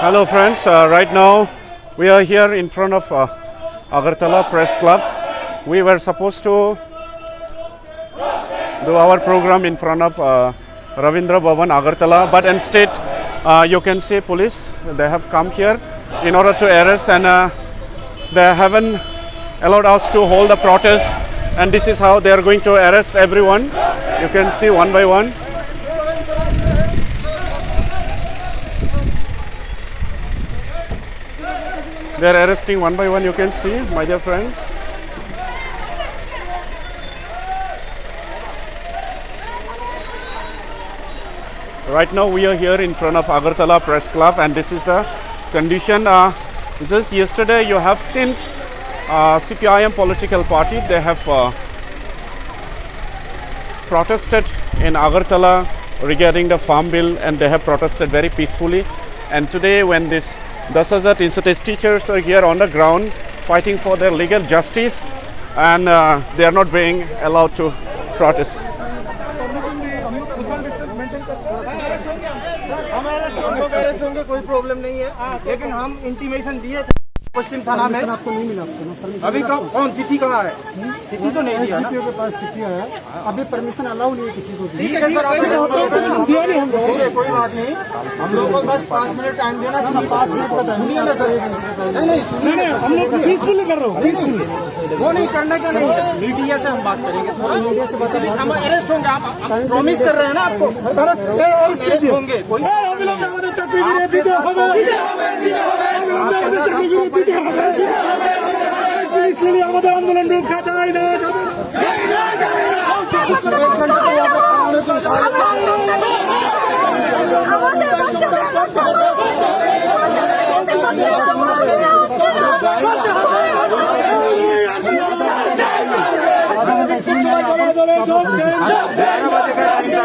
Hello friends, right now we are here in front of Agartala Press Club. We were supposed to do our program in front of Ravindra Bhavan Agartala, but instead you can see police, they have come here in order to arrest, and they haven't allowed us to hold the protest, and this is how they are going to arrest everyone. You can see one by one. They are arresting one by one, you can see, my dear friends. Right now we are here in front of Agartala Press Club, and this is the condition. Just yesterday you have seen CPIM political party, they have protested in Agartala regarding the farm bill, and they have protested very peacefully. And today when this 10,000 institute teachers are here on the ground fighting for their legal justice, and they are not being allowed to protest. कोई problem नहीं है, लेकिन हम intimation दिए थे पश्चिम थाना में। आपको नहीं मिला अभी कौन चिट्ठी कहाँ है? चिट्ठी तो नहीं दिया ना। के पास चिट्ठी है, अभी परमिशन अलाउ नहीं है किसी को। ठीक है सर, दिया नहीं हम लोग, कोई बात नहीं। हम लोग को बस 5 मिनट टाइम देना, 5 मिनट का टाइम। सुनिए ना सर, नहीं हम लोग पीसफुली कर रहे हो, वो नहीं करने का नहीं। मीडिया से हम बात करेंगे, थोड़ा मीडिया से बात। हम अरेस्ट होंगे, आप प्रॉमिस कर रहे हैं ना आपको अरेस्ट होंगे। इसलिए हमारे आंदोलन रोका जाए ना।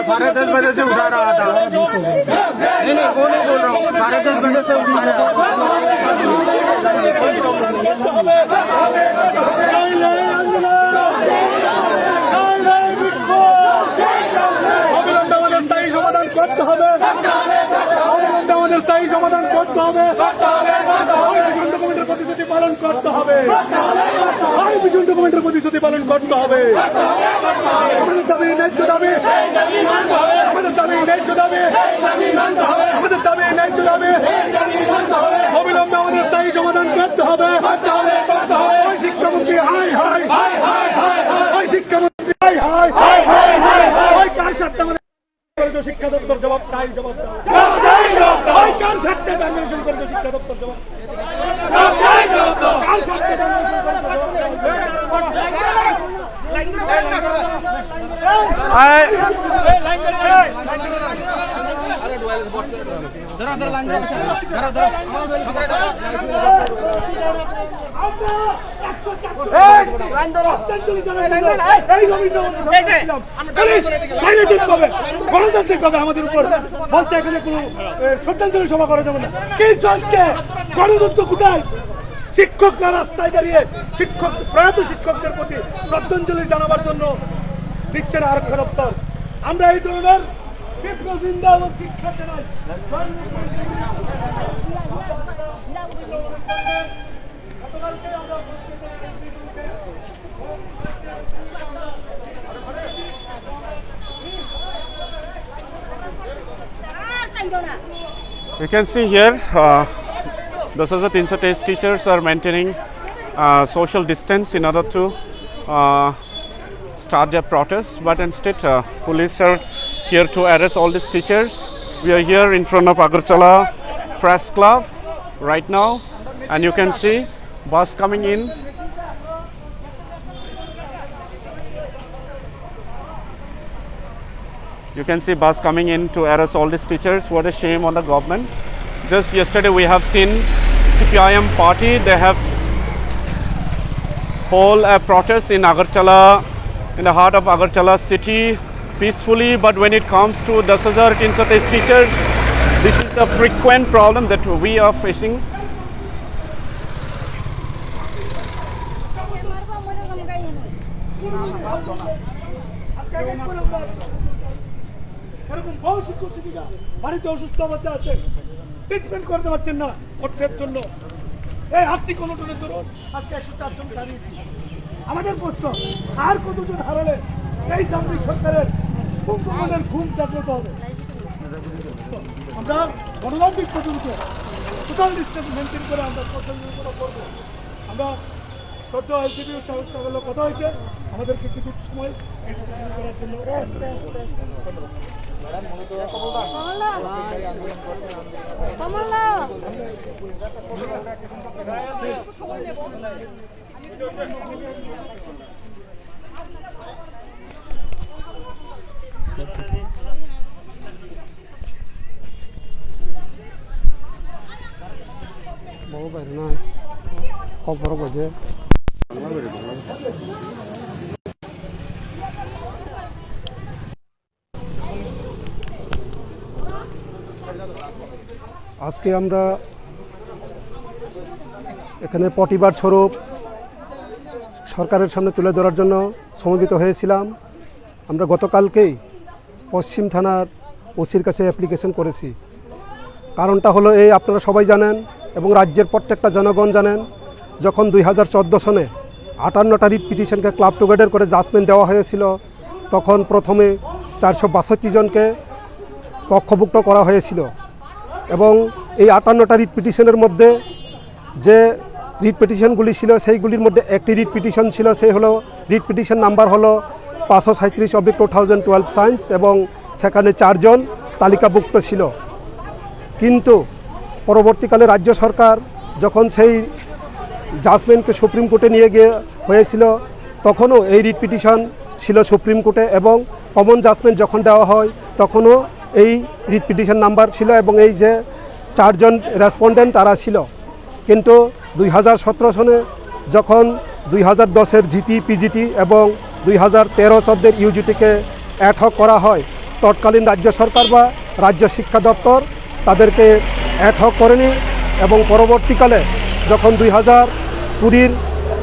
साढ़े 10 बजे से उठा रहा था। नहीं वो नहीं बोल रहा हूँ, 10:30 बजे से उठा रहा था। স্থায়ী সমাধান করতে হবে, প্রতিশ্রুতি পালন করতে হবে, প্রতিশ্রুতি পালন করতে হবে। আমাদের দাবি ন্যায্য দাবি, আমাদের দাবি ন্যায্য দাবি, আমাদের দাবি ন্যায্য দাবি। অবিলম্বে আমাদের স্থায়ী সমাধান করতে হবে। ওই শিক্ষামন্ত্রী হাই হাই, ওই শিক্ষামন্ত্রী হাই হাই, ওই কার সাথে আমাদের শিক্ষা দপ্তর জবাব চাই, জবাব দাও। ওই কার সাথে টার্মিনেশন করবে শিক্ষা দপ্তর জবাব কার সাথে গণতান্ত্রিক ভাবে আমাদের উপর বলছে এখানে কোন শ্রদ্ধাঞ্জলি সভা করা যাবে না। কি চলছে? গণতন্ত্র কোথায়? শিক্ষকরা রাস্তায় দাঁড়িয়ে প্রয়াত শিক্ষকদের প্রতি শ্রদ্ধাঞ্জলি জানাবার জন্য দিচ্ছে না আরক্ষা দপ্তর। আমরা এই ধরনের তীব্র নিন্দা ও দীক্ষা জানাই। You can see here the 300 teachers are maintaining social distance in order to start their protest, but instead police are here to arrest all these teachers. We are here in front of Agartala Press Club right now, and you can see bus coming in. You can see bus coming in to arrest all these teachers. What a shame on the government. Just yesterday we have seen CPIM party, they have hold a protest in Agartala, in the heart of Agartala city peacefully, but when it comes to 10,000 institute teachers, this is the frequent problem that we are facing. এরকম বহু শিক্ষক শিক্ষিকা বাড়িতে অসুস্থ অবস্থা আছে, treatment করতে পারছেন না অর্থের জন্য। এই আর্থিক অনটনের দরুন আজকে 104 জন হারিয়েছি। আমাদের প্রশ্ন, আর কতজন হারালে এই যান্ত্রিক সরকারের কুম্ভকর্ণের ঘুম জাগ্রত হবে? আমরা গণতান্ত্রিক পদ্ধতিতে টোটাল ডিস্টেন্স মেনটেন করে আমরা পদ্ধতিগুলো করবো। আমরা সদ্য আইসিপির সঙ্গে কথা হয়েছে, আমাদেরকে কিছু সময় এক্সটেনশন করার জন্য। বহু বাইরে না খবর বোঝে আজকে আমরা এখানে প্রতিবাদ স্বরূপ সরকারের সামনে তুলে ধরার জন্য সমবেত হয়েছিলাম। আমরা গতকালকেই পশ্চিম থানার ওসির কাছে অ্যাপ্লিকেশন করেছি। কারণটা হলো এই, আপনারা সবাই জানেন এবং রাজ্যের প্রত্যেকটা জনগণ জানেন, যখন 2014 সনে 58টা রিট পিটিশনকে ক্লাব টুগেদার করে জাজমেন্ট দেওয়া হয়েছিল, তখন প্রথমে 462 জনকে পক্ষভুক্ত করা হয়েছিল এবং এই 58টা রিট পিটিশনের মধ্যে যে রিট পিটিশনগুলি ছিল সেইগুলির মধ্যে একটি রিট পিটিশন ছিল, সেই হলো রিট পিটিশন নাম্বার হলো 537/2012 সায়েন্স এবং সেখানে 4 জন তালিকাভুক্ত ছিল। কিন্তু পরবর্তীকালে রাজ্য সরকার যখন সেই জাজমেন্টকে সুপ্রিম কোর্টে নিয়ে গিয়ে হয়েছিল, তখনও এই রিট পিটিশন ছিল সুপ্রিম কোর্টে এবং কমন জাজমেন্ট যখন দেওয়া হয় তখনও এই রিট পিটিশন নাম্বার ছিল এবং এই যে 4 জন রেসপন্ডেন্ট তারা ছিল। কিন্তু 2017 সনে যখন 2010-এর জিটি পিজিটি এবং 2013 ইউজিটিকে অ্যাডহক করা হয়, তৎকালীন রাজ্য সরকার বা রাজ্য শিক্ষা দপ্তর তাদেরকে অ্যাডহক করেনি এবং পরবর্তীকালে যখন 2020-এর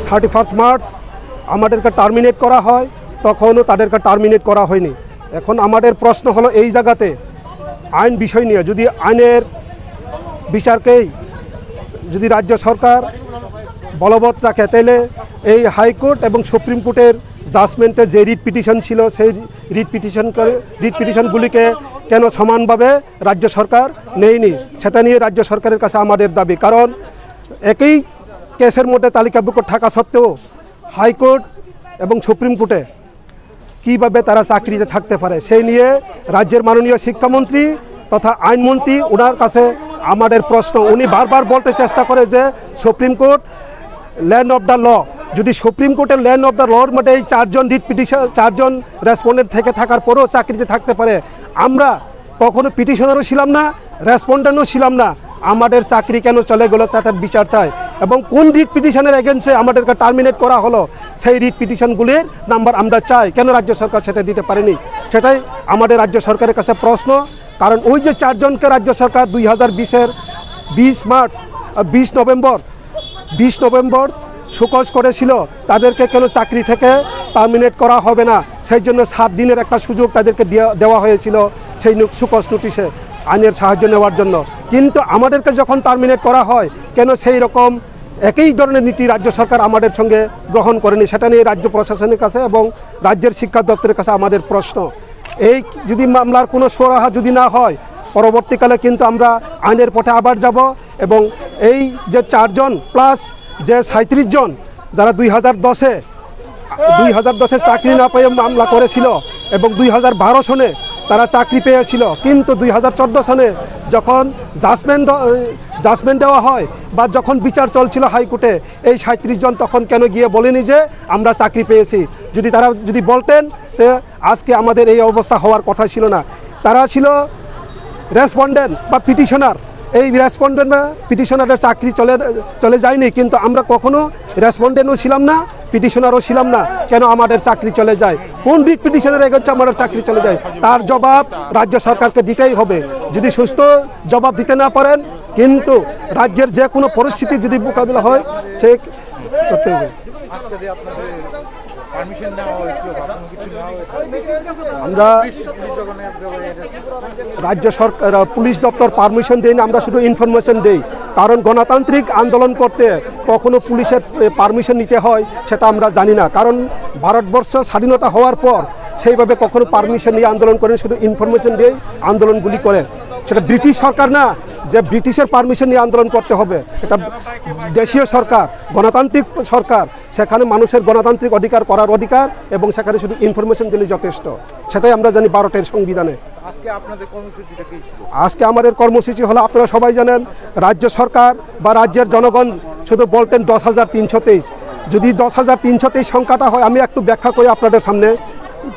31 মার্চ আমাদেরকে টার্মিনেট করা হয়, তখনও তাদেরকে টার্মিনেট করা হয়নি। এখন আমাদের প্রশ্ন হলো এই জায়গাতে আইন বিষয় নিয়ে, যদি আইনের বিচারকেই যদি রাজ্য সরকার বলবৎ রাখে, তাহলে এই হাইকোর্ট এবং সুপ্রিম কোর্টের জাজমেন্টে যে রিট পিটিশন ছিল সেই রিট পিটিশনগুলিকে কেন সমানভাবে রাজ্য সরকার নেয়নি, সেটা নিয়ে রাজ্য সরকারের কাছে আমাদের দাবি। কারণ একই কেসের মধ্যে তালিকাভুক্ত থাকা সত্ত্বেও হাইকোর্ট এবং সুপ্রিম কোর্টে কীভাবে তারা চাকরিতে থাকতে পারে, সেই নিয়ে রাজ্যের মাননীয় শিক্ষামন্ত্রী তথা আইনমন্ত্রী ওনার কাছে আমাদের প্রশ্ন। উনি বারবার বলতে চেষ্টা করে যে supreme court land of the law, যদি সুপ্রিম কোর্টের ল্যান্ড অফ দ্য লর মধ্যে এই 4 জন রিট পিটিশন 4 জন রেসপন্ডেন্ট থেকে থাকার পরেও চাকরিতে থাকতে পারে, আমরা কখনো পিটিশনারও ছিলাম না, রেসপন্ডেন্টও ছিলাম না, আমাদের চাকরি কেন চলে গেল তার বিচার চাই। এবং কোন রিট পিটিশনের এগেন্সে আমাদেরকে টার্মিনেট করা হলো সেই রিট পিটিশনগুলির নাম্বার আমরা চাই, কেন রাজ্য সরকার সেটা দিতে পারেনি, সেটাই আমাদের রাজ্য সরকারের কাছে প্রশ্ন। কারণ ওই যে 4 জনকে রাজ্য সরকার 2020-এর 20 নভেম্বর সুকজ করেছিল, তাদেরকে কেন চাকরি থেকে টার্মিনেট করা হবে না, সেই জন্য 7 দিনের একটা সুযোগ তাদেরকে দেওয়া হয়েছিল সেই সুকজ নোটিশে আইনের সাহায্য নেওয়ার জন্য। কিন্তু আমাদেরকে যখন টার্মিনেট করা হয়, কেন সেই রকম একই ধরনের নীতি রাজ্য সরকার আমাদের সঙ্গে গ্রহণ করেনি, সেটা নিয়ে রাজ্য প্রশাসনের কাছে এবং রাজ্যের শিক্ষা দপ্তরের কাছে আমাদের প্রশ্ন। এই যদি মামলার কোনো সুরাহা যদি না হয়, পরবর্তীকালে কিন্তু আমরা আইনের পথে আবার যাব এবং এই যে 4 জন প্লাস যে 37 জন যারা 2010-এ চাকরি না পেয়ে মামলা করেছিল এবং 2012 সনে তারা চাকরি পেয়েছিল, কিন্তু 2014 সনে যখন জাজমেন্ট দেওয়া হয় বা যখন বিচার চলছিল হাইকোর্টে, এই 37 জন তখন কেন গিয়ে বলেনি যে আমরা চাকরি পেয়েছি। যদি তারা বলতেন, তো আজকে আমাদের এই অবস্থা হওয়ার কথা ছিল না। তারা ছিল রেসপন্ডেন্ট বা পিটিশনার, এই রেসপন্ডেন্ট বা পিটিশনারের চাকরি চলে যায়নি, কিন্তু আমরা কখনো রেসপন্ডেন্টও ছিলাম না, পিটিশনারও ছিলাম না, কেন আমাদের চাকরি চলে যায়, কোন রিট পিটিশনের এগেন্সে আমাদের চাকরি চলে যায়, তার জবাব রাজ্য সরকারকে দিতেই হবে। যদি সুস্থ জবাব দিতে না পারেন, কিন্তু রাজ্যের যে কোনো পরিস্থিতি যদি মোকাবিলা হয় সে করতে হবে। আমরা রাজ্য সরকার পুলিশ দপ্তর পারমিশন দেয় না, আমরা শুধু ইনফরমেশন দেই। কারণ গণতান্ত্রিক আন্দোলন করতে কখনো পুলিশের পারমিশন নিতে হয় সেটা আমরা জানি না। কারণ ভারতবর্ষ স্বাধীনতা হওয়ার পর সেইভাবে কখনো পারমিশন নিয়ে আন্দোলন করেন, শুধু ইনফরমেশন দিয়ে আন্দোলনগুলি করেন। সেটা ব্রিটিশ সরকার না যে ব্রিটিশের পারমিশন নিয়ে আন্দোলন করতে হবে, এটা দেশীয় সরকার, গণতান্ত্রিক সরকার, সেখানে মানুষের গণতান্ত্রিক অধিকার করার অধিকার, এবং সেখানে শুধু ইনফরমেশন দিলে যথেষ্ট। সেটাই আমরা জানি ভারতের সংবিধানে। আজকে আমাদের কর্মসূচি হলো, আপনারা সবাই জানেন, রাজ্য সরকার বা রাজ্যের জনগণ শুধু বলতেন 10,323। যদি 10,323 সংখ্যাটা হয়, আমি একটু ব্যাখ্যা করি আপনাদের সামনে,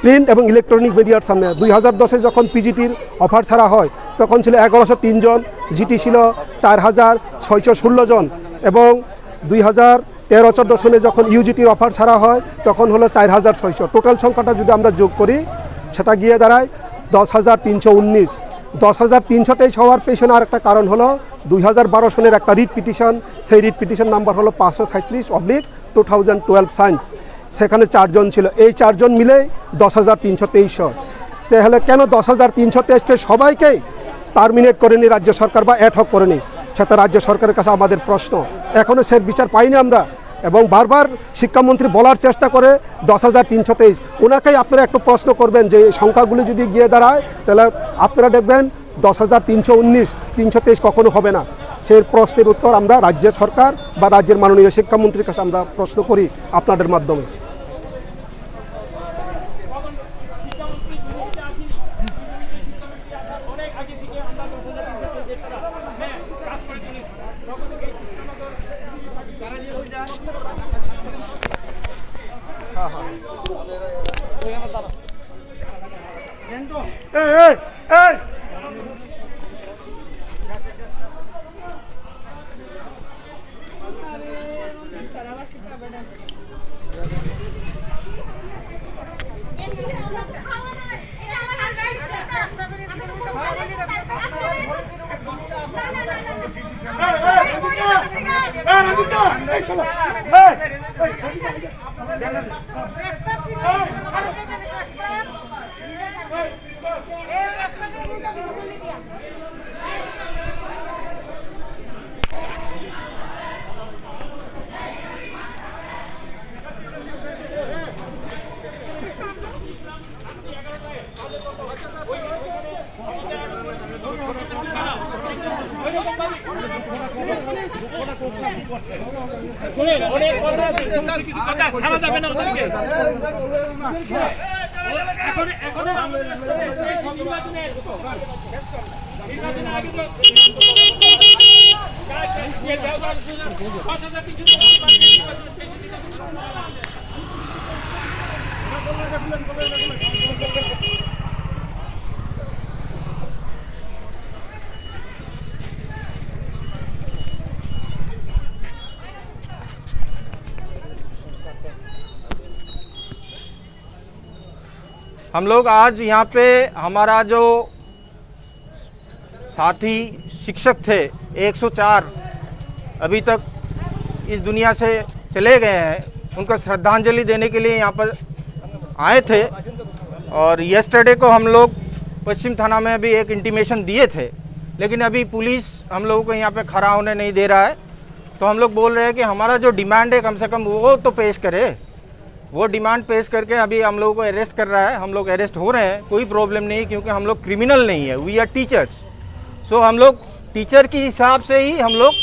প্রিন্ট এবং ইলেকট্রনিক মিডিয়ার সামনে। 2010-এ যখন পিজিটির অফার ছাড়া হয় তখন ছিল 1103 জন, জিটি ছিল 4,616 জন, এবং 2013-14 সনে যখন ইউজিটির অফার ছাড়া হয় তখন হলো 4,600। টোটাল সংখ্যাটা যদি আমরা যোগ করি সেটা গিয়ে দাঁড়ায় 10,319। 10,323 হওয়ার পেছনে আর একটা কারণ হলো 2012 সনের একটা রিট পিটিশন, সেই রিট পিটিশন নাম্বার হলো 537/2012 সায়েন্স। সেখানে 4 জন ছিল, এই 4 জন মিলে 10,323। তাহলে কেন 10,323কে সবাইকেই টার্মিনেট করেনি রাজ্য সরকার বা অ্যাডহক করেনি, সেটা রাজ্য সরকারের কাছে আমাদের প্রশ্ন। এখনও সে বিচার পাইনি আমরা, এবং বারবার শিক্ষামন্ত্রী বলার চেষ্টা করে 10,323। ওনাকেই আপনারা একটু প্রশ্ন করবেন যে এই সংখ্যাগুলি যদি গিয়ে দাঁড়ায় তাহলে আপনারা দেখবেন 10,319, 323 কখনো হবে না। সেই প্রশ্নের উত্তর আমরা রাজ্য সরকার বা রাজ্যের মাননীয় শিক্ষামন্ত্রীর কাছে আমরা প্রশ্ন করি আপনাদের মাধ্যমে। हम लोग आज यहाँ पे हमारा जो साथी शिक्षक थे 104 अभी तक इस दुनिया से चले गए हैं, उनको श्रद्धांजलि देने के लिए यहाँ पर आए थे। और येस्टरडे को हम लोग पश्चिम थाना में भी एक इंटीमेशन दिए थे, लेकिन अभी पुलिस हम लोगों को यहाँ पे खड़ा होने नहीं दे रहा है। तो हम लोग बोल रहे हैं कि हमारा जो डिमांड है कम से कम वो तो पेश करे। वो डिमांड पेश करके अभी हम लोगों को अरेस्ट कर रहा है, हम लोग अरेस्ट हो रहे हैं, कोई प्रॉब्लम नहीं, क्योंकि हम लोग क्रिमिनल नहीं है, वी आर टीचर्स। सो हम लोग टीचर के हिसाब से ही हम लोग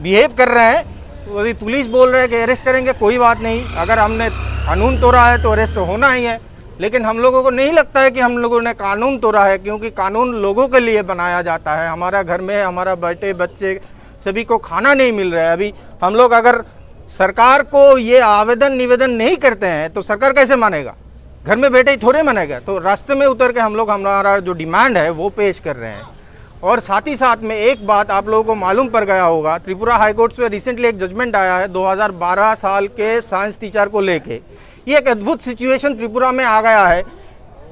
बिहेव कर रहे हैं। तो अभी पुलिस बोल रहे हैं कि अरेस्ट करेंगे, कोई बात नहीं, अगर हमने कानून तोड़ा है तो अरेस्ट होना ही है। लेकिन हम लोगों को नहीं लगता है कि हम लोगों ने कानून तोड़ा है, क्योंकि कानून लोगों के लिए बनाया जाता है। हमारा घर में हमारा बेटे बच्चे सभी को खाना नहीं मिल रहा है। अभी हम लोग अगर सरकार को ये आवेदन निवेदन नहीं करते हैं तो सरकार कैसे मानेगा, घर में बैठे ही थोड़े मानेगा। तो रास्ते में उतर के हम लोग हमारा जो डिमांड है वो पेश कर रहे हैं। और साथ ही साथ में एक बात आप लोगों को मालूम पड़ गया होगा, त्रिपुरा हाई कोर्ट से रिसेंटली एक जजमेंट आया है 2012 साल के साइंस टीचर को लेके। ये एक अद्भुत सिचुएशन त्रिपुरा में आ गया है।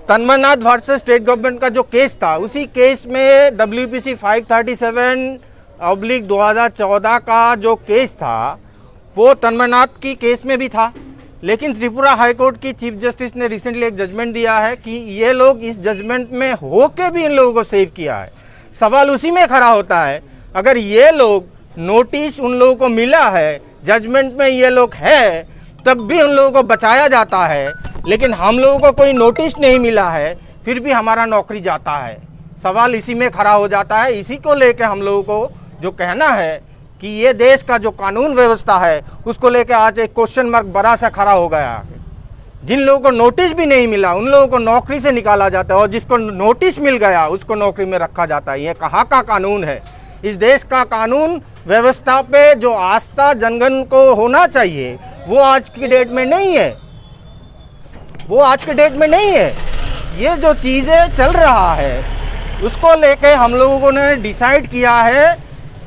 तन्मयनाथ वर्सेस स्टेट गवर्नमेंट का जो केस था, उसी केस में WPC 537/2014 का जो केस था वो तन्मयनाथ की केस में भी था। लेकिन त्रिपुरा हाई कोर्ट की चीफ जस्टिस ने रिसेंटली एक जजमेंट दिया है कि ये लोग इस जजमेंट में होके भी इन लोगों को सेव किया है। सवाल उसी में खड़ा होता है, अगर ये लोग नोटिस उन लोगों को मिला है, जजमेंट में ये लोग है, तब भी उन लोगों को बचाया जाता है, लेकिन हम लोगों को कोई नोटिस नहीं मिला है, फिर भी हमारा नौकरी जाता है। सवाल इसी में खड़ा हो जाता है। इसी को लेकर हम लोगों को जो कहना है कि ये देश का जो कानून व्यवस्था है उसको लेकर आज एक क्वेश्चन मार्क बड़ा सा खड़ा हो गया है। जिन लोगों को नोटिस भी नहीं मिला उन लोगों को नौकरी से निकाला जाता है, और जिसको नोटिस मिल गया उसको नौकरी में रखा जाता है। ये कहाँ का कानून है? इस देश का कानून व्यवस्था पे जो आस्था जनगण को होना चाहिए वो आज की डेट में नहीं है, वो आज के डेट में नहीं है। ये जो चीज़ें चल रहा है उसको लेके हम लोगों ने डिसाइड किया है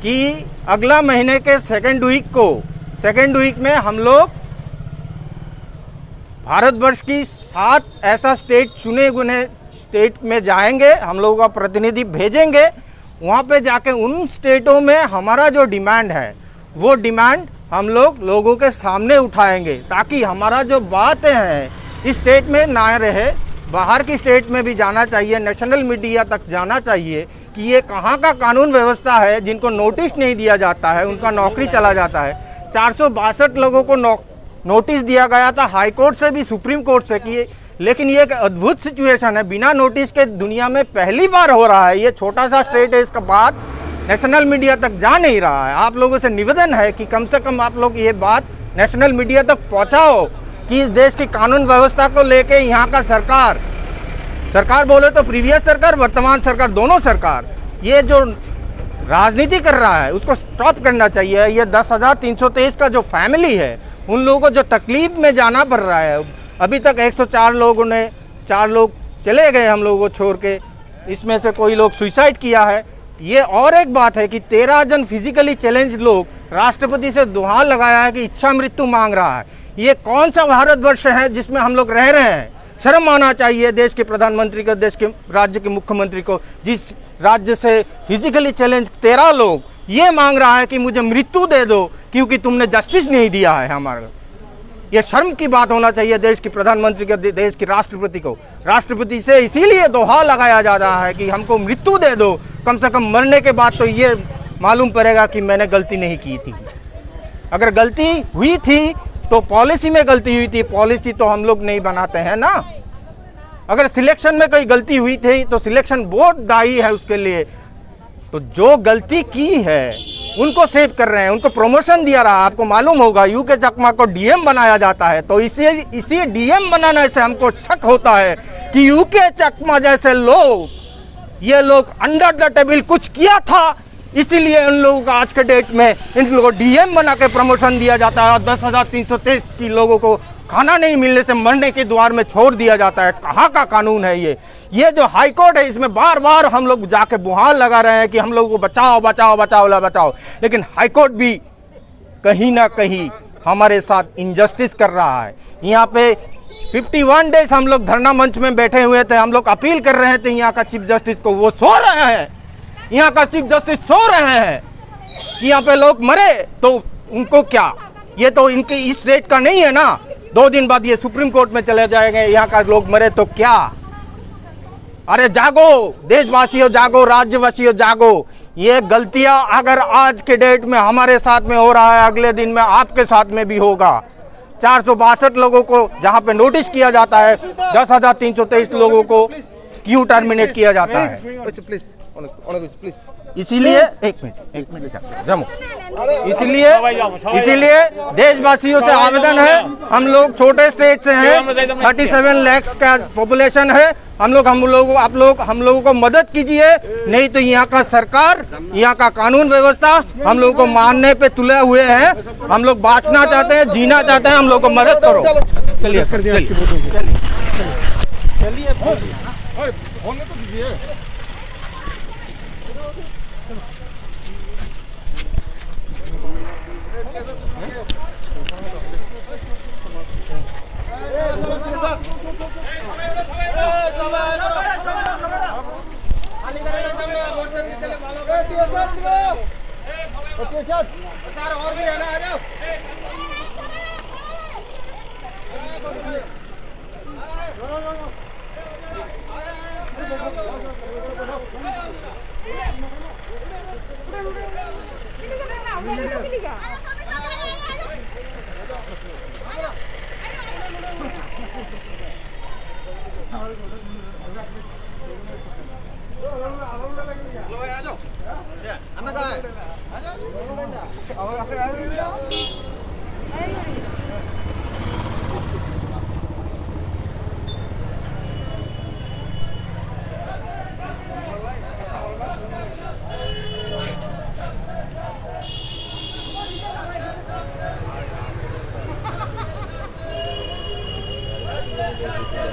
कि अगला महीने के सेकेंड वीक में हम लोग भारतवर्ष की 7 ऐसा स्टेट चुने गुने स्टेट में जाएंगे, हम लोगों का प्रतिनिधि भेजेंगे। वहाँ पे जाके उन स्टेटों में हमारा जो डिमांड है वो डिमांड हम लोगों के सामने उठाएंगे, ताकि हमारा जो बातें हैं इस स्टेट में ना रहे, बाहर की स्टेट में भी जाना चाहिए, नेशनल मीडिया तक जाना चाहिए कि ये कहाँ का कानून व्यवस्था है। जिनको नोटिस नहीं दिया जाता है उनका नौकरी चला जाता है। 462 लोगों को नोटिस दिया गया था हाई कोर्ट से भी, सुप्रीम कोर्ट से कि, लेकिन ये एक अद्भुत सिचुएशन है, बिना नोटिस के दुनिया में पहली बार हो रहा है। ये छोटा सा स्टेट है, इसका बात नेशनल मीडिया तक जा नहीं रहा है। आप लोगों से निवेदन है कि कम से कम आप लोग ये बात नेशनल मीडिया तक पहुँचाओ कि इस देश की कानून व्यवस्था को लेके यहाँ का सरकार बोले तो प्रीवियस सरकार, वर्तमान सरकार, दोनों सरकार ये जो राजनीति कर रहा है उसको स्टॉप करना चाहिए। ये 10,323 का जो फैमिली है उन लोगों को जो तकलीफ में जाना पड़ रहा है, अभी तक 104 लोग चले गए हम लोगों को छोड़ के, इसमें से कोई लोग सुसाइड किया है। ये और एक बात है कि 13 जन फिजिकली चैलेंज लोग राष्ट्रपति से दुहार लगाया है कि इच्छा मृत्यु मांग रहा है। ये कौन सा भारतवर्ष है जिसमें हम लोग रह रहे हैं? शर्म आना चाहिए देश के प्रधानमंत्री को, देश के राज्य के मुख्यमंत्री को, जिस राज्य से फिजिकली चैलेंज 13 लोग ये मांग रहा है कि मुझे मृत्यु दे दो क्योंकि तुमने जस्टिस नहीं दिया है हमारा। ये शर्म की बात होना चाहिए देश की प्रधानमंत्री को, देश के राष्ट्रपति को। राष्ट्रपति से इसीलिए दोहा लगाया जा रहा है कि हमको मृत्यु दे दो, कम से कम मरने के बाद तो ये मालूम पड़ेगा कि मैंने गलती नहीं की थी। अगर गलती हुई थी तो पॉलिसी में गलती हुई थी, पॉलिसी तो हम लोग नहीं बनाते हैं ना। अगर सिलेक्शन में कोई गलती हुई थी तो सिलेक्शन बोर्ड दायी है उसके लिए। तो जो गलती की है उनको सेव कर रहे हैं, उनको प्रमोशन दिया रहा। आपको मालूम होगा यूके चकमा को डीएम बनाया जाता है, तो इसी डीएम बनाने से हमको शक होता है कि यूके चकमा जैसे लोग, ये लोग अंडर द टेबल कुछ किया था, इसीलिए उन लोगों को आज के डेट में इन लोगों को डीएम बना के प्रमोशन दिया जाता है और 10,323 की लोगों को खाना नहीं मिलने से मरने के द्वार में छोड़ दिया जाता है। कहाँ का कानून है ये जो हाई कोर्ट है इसमें बार बार हम लोग जाके बुहार लगा रहे हैं कि हम लोगों को बचाओ बचाओ बचाओ बचाओ, लेकिन हाई कोर्ट भी कहीं ना कहीं हमारे साथ इनजस्टिस कर रहा है। यहाँ पे 51 डेज हम लोग धरना मंच में बैठे हुए थे, हम लोग अपील कर रहे थे यहाँ का चीफ जस्टिस को, वो सो रहे हैं। यहाँ का चीफ जस्टिस सो रहे हैं कि यहाँ पे लोग मरे तो उनको क्या, ये तो इनके इस स्टेट का नहीं है ना। 2 दिन बाद ये सुप्रीम कोर्ट में चले जाएंगे, यहाँ का लोग मरे तो क्या। अरे जागो देशवासियों, जागो राज्यवासियों, जागो। ये गलतियां अगर आज के डेट में हमारे साथ में हो रहा है, अगले दिन में आपके साथ में भी होगा। 462 लोगों को जहाँ पे नोटिस किया जाता है, 10,323 लोगों को क्यों टर्मिनेट किया जाता है? इसीलिए एक मिनट जमो, इसीलिए देशवासियों से आवेदन है, हम लोग छोटे स्टेट से हैं, 37 लाख का पॉपुलेशन है, हम लोगों को मदद कीजिए, नहीं तो यहाँ का सरकार, यहाँ का कानून व्यवस्था हम लोगों को मारने पे तुले हुए हैं। हम लोग बाँचना चाहते हैं, जीना चाहते हैं, हम लोग को मदद करो। चलिए है